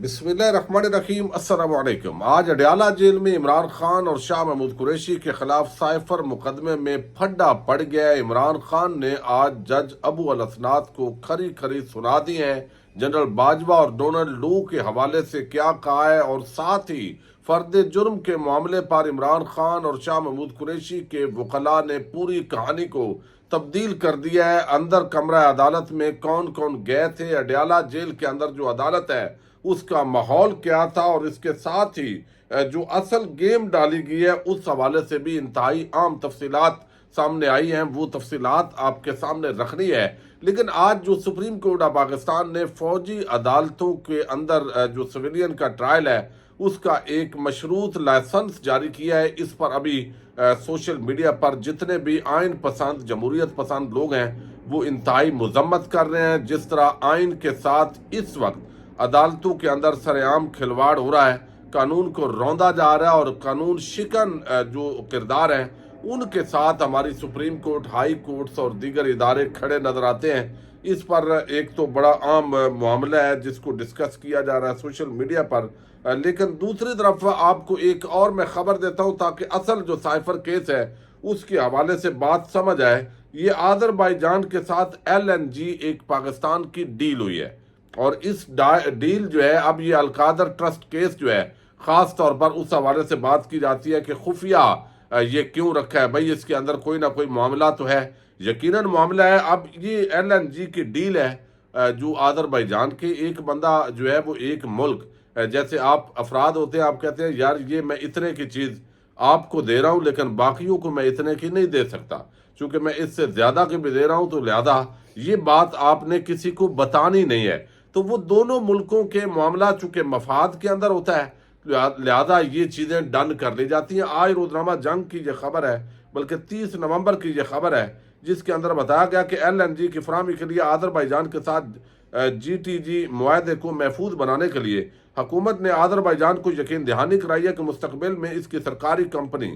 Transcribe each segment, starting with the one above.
बिस्मिल्लाहिर्रहमानिर्रहीम। अस्सलाम वालेकुम। आज अडयाला जेल में इमरान खान और शाह महमूद कुरैशी के खिलाफ साइफर मुकदमे में फड्डा पड़ गया। इमरान खान ने आज जज अबू अल असनाद को खरी खरी सुना दी है। जनरल बाजवा और डोनाल्ड लू के हवाले से क्या कहा है, और साथ ही फर्द जुर्म के मामले पर इमरान खान और शाह महमूद कुरैशी के वकला ने पूरी कहानी को तब्दील कर दिया है। अंदर कमरा अदालत में कौन कौन गए थे, अडयाला जेल के अंदर जो अदालत है उसका माहौल क्या था, और इसके साथ ही जो असल गेम डाली गई है उस हवाले से भी इंतहाई आम तफसीलात सामने आई हैं। वो तफसीलात आपके सामने रखनी है। लेकिन आज जो सुप्रीम कोर्ट ऑफ पाकिस्तान ने फौजी अदालतों के अंदर जो सिविलियन का ट्रायल है उसका एक मशरूत लाइसेंस जारी किया है। इस पर अभी सोशल मीडिया पर जितने भी आइन पसंद जमहूरियत पसंद लोग हैं वो इंतहाई मजम्मत कर रहे हैं। जिस तरह आइन के साथ इस वक्त अदालतों के अंदर सरेआम खिलवाड़ हो रहा है, कानून को रौंदा जा रहा है, और कानून शिकन जो किरदार हैं उनके साथ हमारी सुप्रीम कोर्ट, हाई कोर्ट्स और दीगर इदारे खड़े नजर आते हैं। इस पर एक तो बड़ा आम मामला है जिसको डिस्कस किया जा रहा है सोशल मीडिया पर। लेकिन दूसरी तरफ आपको एक और मैं खबर देता हूं ताकि असल जो साइफर केस है उसके हवाले से बात समझ आए। ये आज़रबाईजान के साथ LNG एक पाकिस्तान की डील हुई है, और इस डील जो है, अब ये अलकादर ट्रस्ट केस जो है खास तौर पर उस हवाले से बात की जाती है कि खुफिया ये क्यों रखा है। भाई इसके अंदर कोई ना कोई मामला तो है, यकीनन मामला है। अब ये LNG की डील है जो आज़रबाईजान के एक बंदा जो है वो एक मुल्क जैसे आप अफराद होते हैं, आप कहते हैं यार ये मैं इतने की चीज़ आपको दे रहा हूँ लेकिन बाकियों को मैं इतने की नहीं दे सकता, क्योंकि मैं इससे ज़्यादा की भी दे रहा हूँ, तो लिहाजा ये बात आपने किसी को बतानी नहीं है। तो वो दोनों मुल्कों के मामला चूंकि मफाद के अंदर होता है, लिहाजा ये चीज़ें डन कर ली जाती हैं। आज रोजनामा जंग की ये खबर है, बल्कि 30 नवंबर की ये खबर है, जिसके अंदर बताया गया कि LNG की फराहमी के लिए आज़रबाईजान के साथ GTG मुआहदे को महफूज बनाने के लिए हुकूमत ने आज़रबाईजान को यकीन दहानी कराई है कि मुस्तकबिल में इसकी सरकारी कंपनी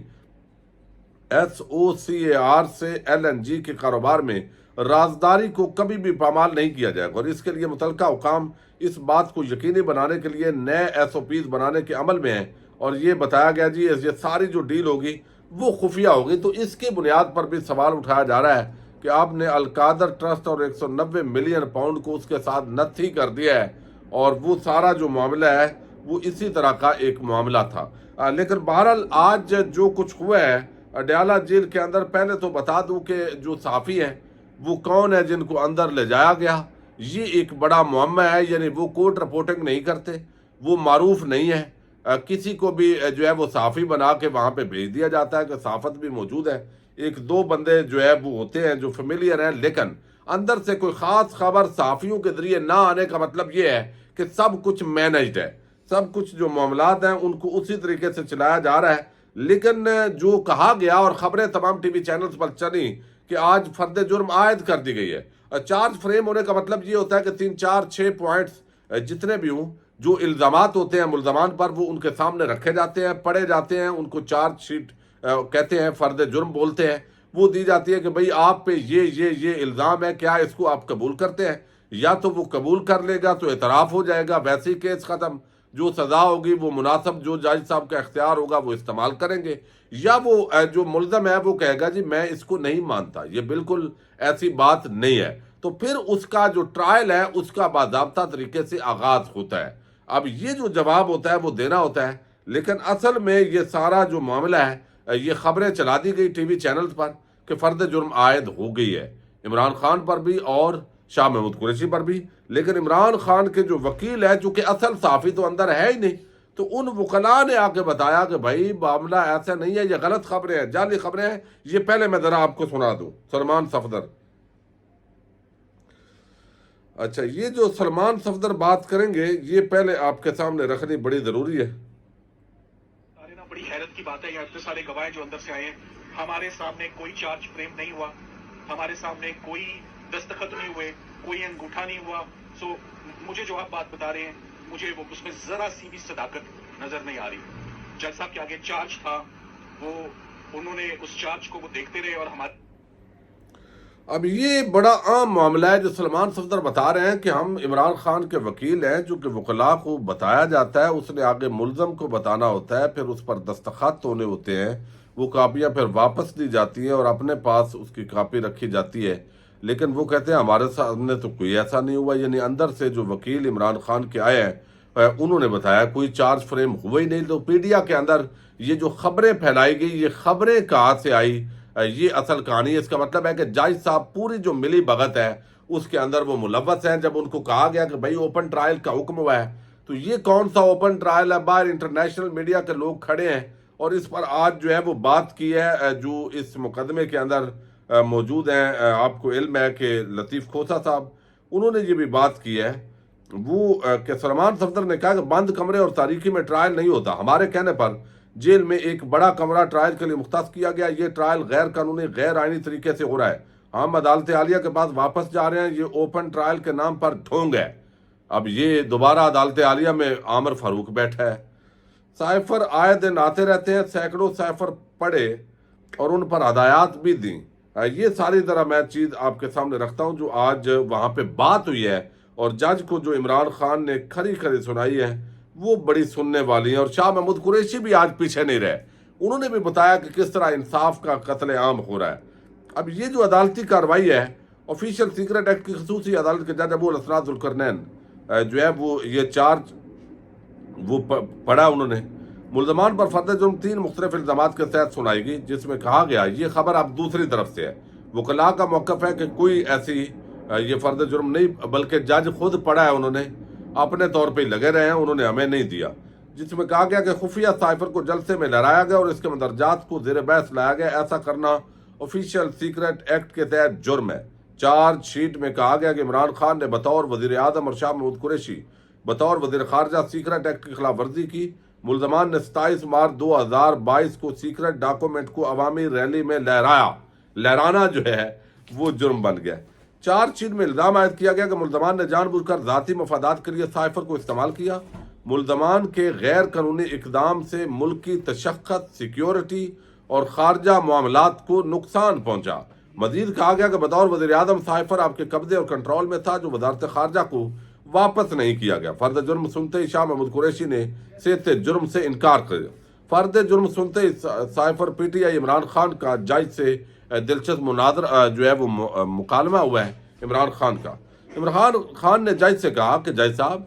SOCAR से LNG के कारोबार में राजदारी को कभी भी पामाल नहीं किया जाएगा, और इसके लिए मुतलका हुकाम इस बात को यकीनी बनाने के लिए नए SOPs बनाने के अमल में हैं। और ये बताया गया जी ये सारी जो डील होगी वो खुफिया होगी। तो इसके बुनियाद पर भी सवाल उठाया जा रहा है कि आपने अलकादर ट्रस्ट और 190 मिलियन पाउंड को उसके साथ नत्थी कर दिया है, और वो सारा जो मामला है वो इसी तरह का एक मामला था। लेकिन बहरहाल आज जो कुछ हुआ है अडयाला जेल के अंदर, पहले तो बता दूं कि जो सहाफ़ी हैं वो कौन है जिनको अंदर ले जाया गया, ये एक बड़ा मुअम्मा है। यानी वो कोर्ट रिपोर्टिंग नहीं करते, वो मारूफ नहीं है, किसी को भी जो है वो सहाफ़ी बना के वहाँ पे भेज दिया जाता है कि सहाफ़त भी मौजूद है। एक दो बंदे जो है वो होते हैं जो फेमिलियर हैं, लेकिन अंदर से कोई ख़ास खबर सहाफ़ियों के जरिए ना आने का मतलब ये है कि सब कुछ मैनेज्ड है, सब कुछ जो मामलात हैं उनको उसी तरीके से चलाया जा रहा है। लेकिन जो कहा गया और ख़बरें तमाम TV चैनल्स पर चली कि आज फर्द जुर्म आयद कर दी गई है। चार्ज फ्रेम होने का मतलब ये होता है कि 3 4 6 पॉइंट्स जितने भी हों, जो इल्ज़ामात होते हैं मुल्ज़मान पर, वो उनके सामने रखे जाते हैं, पढ़े जाते हैं, उनको चार्ज शीट कहते हैं, फर्द जुर्म बोलते हैं। वो दी जाती है कि भाई आप पे ये इल्ज़ाम है, क्या इसको आप कबूल करते हैं? या तो वो कबूल कर लेगा तो एतराफ़ हो जाएगा, वैसे ही केस ख़त्म, जो सज़ा होगी वो मुनासिब जो जज साहब का इख्तियार होगा वो इस्तेमाल करेंगे, या वो जो मुल्ज़म है वो कहेगा जी मैं इसको नहीं मानता, ये बिल्कुल ऐसी बात नहीं है। तो फिर उसका जो ट्रायल है उसका बाज़ाब्ता तरीके से आगाज़ होता है। अब ये जो जवाब होता है वो देना होता है, लेकिन असल में ये सारा जो मामला है ये खबरें चला दी गई TV चैनल्स पर कि फर्द जुर्म आयद हो गई है इमरान खान पर भी और शाह महमूद कुरैशी पर भी। लेकिन इमरान खान के जो वकील है, चूंकि असल सहाफ़ी तो अंदर है ही नहीं, तो उन वकला ने आके बताया कि भाई मामला ऐसा नहीं है, ये गलत खबरें हैं, जाली खबरें हैं। ये पहले मैं जरा आपको सुना दूं। सलमान सफदर, अच्छा ये जो सलमान सफदर बात करेंगे ये पहले आपके सामने रखनी बड़ी जरूरी है। ना बड़ी हैरत की बात है, यहाँ इतने सारे गवाह जो अंदर से आए हैं, हमारे सामने कोई चार्ज फ्रेम नहीं हुआ, हमारे सामने कोई दस्तखत नहीं हुए, कोई अंगूठा नहीं हुआ। सो मुझे जो आप बात बता रहे हैं मुझे वो उसमें जरा सी भी सदाकत नजर नहीं आ रही। जज साहब के आगे चार्ज था, वो उन्होंने उस चार्ज को वो देखते रहे और हमारे اب یہ بڑا عام معاملہ ہے جو سلمان صفدر بتا رہے ہیں کہ ہم عمران خان کے وکیل ہیں، چونکہ وکلاء کو بتایا جاتا ہے، اس نے آگے ملزم کو بتانا ہوتا ہے، پھر اس پر دستخط ہونے ہوتے ہیں، وہ کاپیاں پھر واپس دی جاتی ہیں اور اپنے پاس اس کی کاپی رکھی جاتی ہے، لیکن وہ کہتے ہیں ہمارے سامنے تو کوئی ایسا نہیں ہوا، یعنی اندر سے جو وکیل عمران خان کے آئے ہیں انہوں نے بتایا کوئی چارج فریم ہوا ہی نہیں۔ تو پیڈیا کے اندر یہ جو خبریں پھیلائی گئی، یہ خبریں کہاں سے آئی، یہ اصل کہانی ہے۔ اس کا مطلب ہے کہ جج صاحب پوری جو ملی بھگت ہے اس کے اندر وہ ملوث ہیں۔ جب ان کو کہا گیا کہ بھائی اوپن ٹرائل کا حکم ہوا ہے، تو یہ کون سا اوپن ٹرائل ہے؟ باہر انٹرنیشنل میڈیا کے لوگ کھڑے ہیں اور اس پر آج جو ہے وہ بات کی ہے جو اس مقدمے کے اندر موجود ہیں۔ آپ کو علم ہے کہ لطیف کھوسا صاحب انہوں نے یہ بھی بات کی ہے، وہ کہ سلمان صفدر نے کہا کہ بند کمرے اور تاریکی میں ٹرائل نہیں ہوتا، ہمارے کہنے پر جیل میں ایک بڑا کمرہ ٹرائل کے لیے مختص کیا گیا، یہ ٹرائل غیر قانونی غیر آئینی طریقے سے ہو رہا ہے، ہم عدالت عالیہ کے پاس واپس جا رہے ہیں، یہ اوپن ٹرائل کے نام پر ڈھونگ ہے۔ اب یہ دوبارہ عدالت عالیہ میں عامر فاروق بیٹھا ہے۔ سائفر آئے دن آتے رہتے ہیں، سینکڑوں سائفر پڑھے اور ان پر ہدایات بھی دیں۔ یہ ساری طرح میں چیز آپ کے سامنے رکھتا ہوں جو آج وہاں پہ بات ہوئی ہے، اور جج کو جو عمران خان نے کھری کھری سنائی ہے وہ بڑی سننے والی ہیں۔ اور شاہ محمود قریشی بھی آج پیچھے نہیں رہے، انہوں نے بھی بتایا کہ کس طرح انصاف کا قتل عام ہو رہا ہے۔ اب یہ جو عدالتی کارروائی ہے، آفیشیل سیکرٹ ایکٹ کی خصوصی عدالت کے جج ابو الاسناد ذوالقرنین جو ہے وہ یہ چارج وہ پڑھا انہوں نے۔ ملزمان پر فرد جرم 3 مختلف الزامات کے تحت سنائی گئی، جس میں کہا گیا، یہ خبر اب دوسری طرف سے ہے، وکلاء کا موقف ہے کہ کوئی ایسی یہ فرد جرم نہیں، بلکہ جج خود پڑھا ہے، انہوں نے اپنے طور پہ لگے رہے ہیں، انہوں نے ہمیں نہیں دیا، جس میں کہا گیا کہ خفیہ سائفر کو جلسے میں لہرایا گیا اور اس کے مندرجات کو زیر بحث لایا گیا، ایسا کرنا آفیشیل سیکرٹ ایکٹ کے تحت جرم ہے۔ چارج شیٹ میں کہا گیا کہ عمران خان نے بطور وزیر اعظم اور شاہ محمود قریشی بطور وزیر خارجہ سیکرٹ ایکٹ کی خلاف ورزی کی۔ ملزمان نے 27 مارچ 2022 کو سیکرٹ ڈاکومنٹ کو عوامی ریلی میں لہرانا جو ہے وہ جرم بن گیا۔ چارج شیٹ میں الزام عائد کیا گیا کہ ملزمان نے جان بوجھ کر ذاتی مفادات کے لیے سائفر کو استعمال کیا۔ ملزمان کے غیر قانونی اقدام سے ملکی تشخص، سیکیورٹی اور خارجہ معاملات کو نقصان پہنچا۔ مزید کہا گیا کہ بطور وزیر اعظم سائفر آپ کے قبضے اور کنٹرول میں تھا، جو وزارت خارجہ کو واپس نہیں کیا گیا۔ فرد جرم سنتے ہی شاہ محمود قریشی نے صحت جرم سے انکار کر دیا۔ فرد جرم سنتے ہی cypher P T I Imran Khan کا جج سے دلچسپ مناظر جو ہے وہ مکالمہ ہوا ہے عمران خان کا۔ عمران خان نے جج سے کہا کہ جج صاحب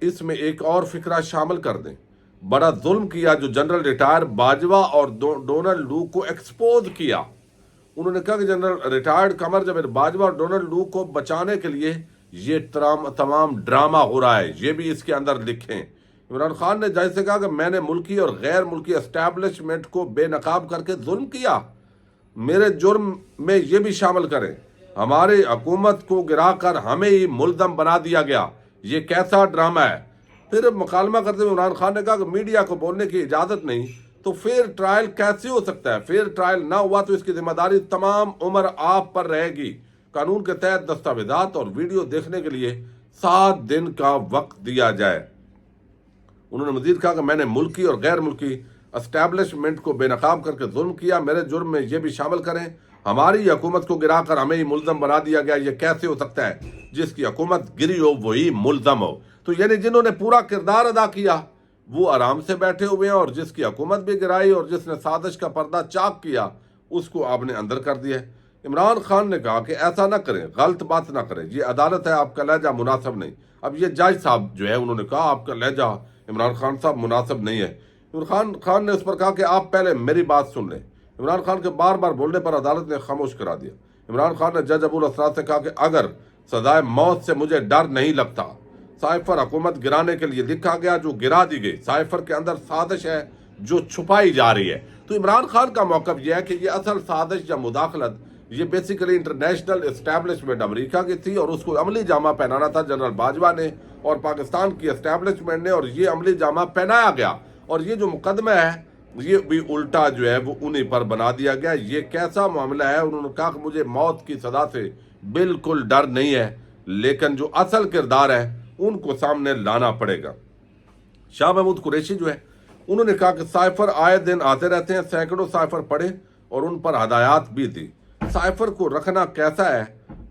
اس میں ایک اور فکرہ شامل کر دیں، بڑا ظلم کیا جو جنرل ریٹائر باجوہ اور ڈونلڈ لو کو ایکسپوز کیا۔ انہوں نے کہا کہ جنرل ریٹائرڈ قمر جاوید باجوہ اور ڈونلڈ لو کو بچانے کے لیے یہ تمام ڈرامہ ہو رہا ہے، یہ بھی اس کے اندر لکھیں۔ عمران خان نے جج سے کہا کہ میں نے ملکی اور غیر ملکی اسٹیبلشمنٹ کو بے نقاب کر کے ظلم کیا، میرے جرم میں یہ بھی شامل کریں، ہماری حکومت کو گرا کر ہمیں ہی ملزم بنا دیا گیا، یہ کیسا ڈرامہ ہے۔ پھر مکالمہ کرتے ہوئے عمران خان نے کہا کہ میڈیا کو بولنے کی اجازت نہیں، تو فیئر ٹرائل کیسے ہو سکتا ہے؟ فیئر ٹرائل نہ ہوا تو اس کی ذمہ داری تمام عمر آپ پر رہے گی۔ قانون کے تحت دستاویزات اور ویڈیو دیکھنے کے لیے 7 دن کا وقت دیا جائے۔ انہوں نے مزید کہا کہ میں نے ملکی اور غیر ملکی اسٹیبلشمنٹ کو بے نقاب کر کے ظلم کیا، میرے جرم میں یہ بھی شامل کریں، ہماری حکومت کو گرا کر ہمیں ہی ملزم بنا دیا گیا، یہ کیسے ہو سکتا ہے؟ جس کی حکومت گری ہو وہی ملزم ہو۔ تو یعنی جنہوں نے پورا کردار ادا کیا وہ آرام سے بیٹھے ہوئے ہیں، اور جس کی حکومت بھی گرائی اور جس نے سازش کا پردہ چاک کیا اس کو آپ نے اندر کر دیا۔ عمران خان نے کہا کہ ایسا نہ کریں، غلط بات نہ کریں، یہ عدالت ہے، آپ کا لہجہ مناسب نہیں۔ اب یہ جج صاحب جو ہے انہوں نے کہا آپ کا لہجہ عمران خان صاحب مناسب نہیں ہے۔ عمران خان نے اس پر کہا کہ آپ پہلے میری بات سن لیں۔ عمران خان کے بار بار بولنے پر عدالت نے خاموش کرا دیا۔ عمران خان نے جج ابو الاسرار سے کہا کہ اگر سزائے موت سے مجھے ڈر نہیں لگتا، سائفر حکومت گرانے کے لیے لکھا گیا جو گرا دی گئی، سائفر کے اندر سازش ہے جو چھپائی جا رہی ہے۔ تو عمران خان کا موقف یہ ہے کہ یہ اصل سازش یا مداخلت یہ بیسیکلی انٹرنیشنل اسٹیبلشمنٹ امریکہ کی تھی، اور اس کو عملی جامہ پہنانا تھا جنرل باجوہ نے اور پاکستان کی اسٹیبلشمنٹ نے، اور یہ عملی جامہ پہنایا گیا، اور یہ جو مقدمہ ہے یہ بھی الٹا جو ہے وہ انہی پر بنا دیا گیا۔ یہ کیسا معاملہ ہے؟ انہوں نے کہا کہ مجھے موت کی سزا سے بالکل ڈر نہیں ہے، لیکن جو اصل کردار ہے ان کو سامنے لانا پڑے گا۔ شاہ محمود قریشی جو ہے انہوں نے کہا کہ سائفر آئے دن آتے رہتے ہیں، سینکڑوں سائفر پڑھے اور ان پر ہدایات بھی دی۔ साइफर को रखना कैसा है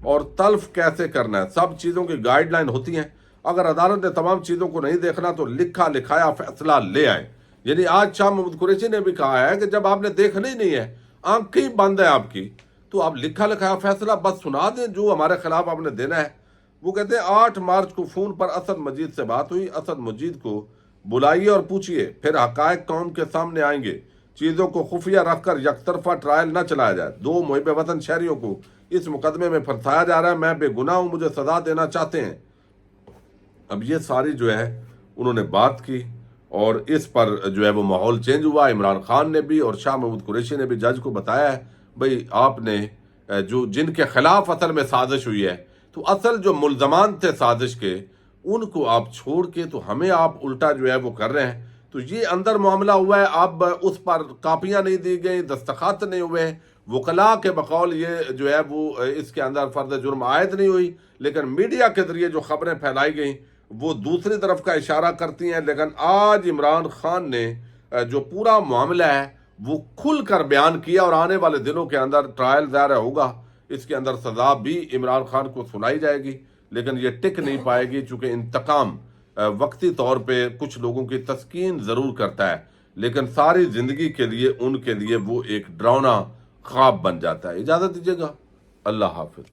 और तल्फ कैसे करना है, सब चीज़ों की गाइडलाइन होती हैं। अगर अदालत ने तमाम चीज़ों को नहीं देखना तो लिखा लिखाया फैसला ले आए। यानी आज शाह महमूद कुरैशी ने भी कहा है कि जब आपने देखना ही नहीं है, आंखें ही बंद है आपकी, तो आप लिखा लिखाया फैसला बस सुना दें जो हमारे खिलाफ आपने देना है। वो कहते हैं 8 मार्च को फ़ोन पर असद मजीद से बात हुई। असद मजीद को बुलाइए और पूछिए, फिर हकायक कौम के सामने आएंगे। चीज़ों को खुफिया रखकर यकतरफा ट्रायल न चलाया जाए। 2 मुहिब वतन शहरियों को इस मुकदमे में फंसाया जा रहा है। मैं बेगुनाह हूँ, मुझे सजा देना चाहते हैं। अब ये सारी जो है उन्होंने बात की और इस पर जो है वो माहौल चेंज हुआ। इमरान खान ने भी और शाह महमूद कुरैशी ने भी जज को बताया है, भाई आपने जो जिनके खिलाफ असल में साजिश हुई है, तो असल जो मुल्जमान थे साजिश के, उनको आप छोड़ के तो हमें आप उल्टा जो है वो कर रहे हैं। तो ये अंदर मामला हुआ है। अब उस पर कापियां नहीं दी गई, दस्तखत नहीं हुए, वकला के बकौल ये जो है वो इसके अंदर फर्द जुर्म आयद नहीं हुई, लेकिन मीडिया के जरिए जो खबरें फैलाई गई वो दूसरी तरफ का इशारा करती हैं। लेकिन आज इमरान खान ने जो पूरा मामला है वो खुल कर बयान किया और आने वाले दिनों के अंदर ट्रायल ज़ाहिर होगा, इसके अंदर सज़ा भी इमरान खान को सुनाई जाएगी, लेकिन ये टिक नहीं पाएगी चूँकि इंतकाम वक्ती तौर पे कुछ लोगों की तस्कीन ज़रूर करता है, लेकिन सारी ज़िंदगी के लिए उनके लिए वो एक डरावना ख्वाब बन जाता है। इजाज़त दीजिएगा, अल्लाह हाफिज़।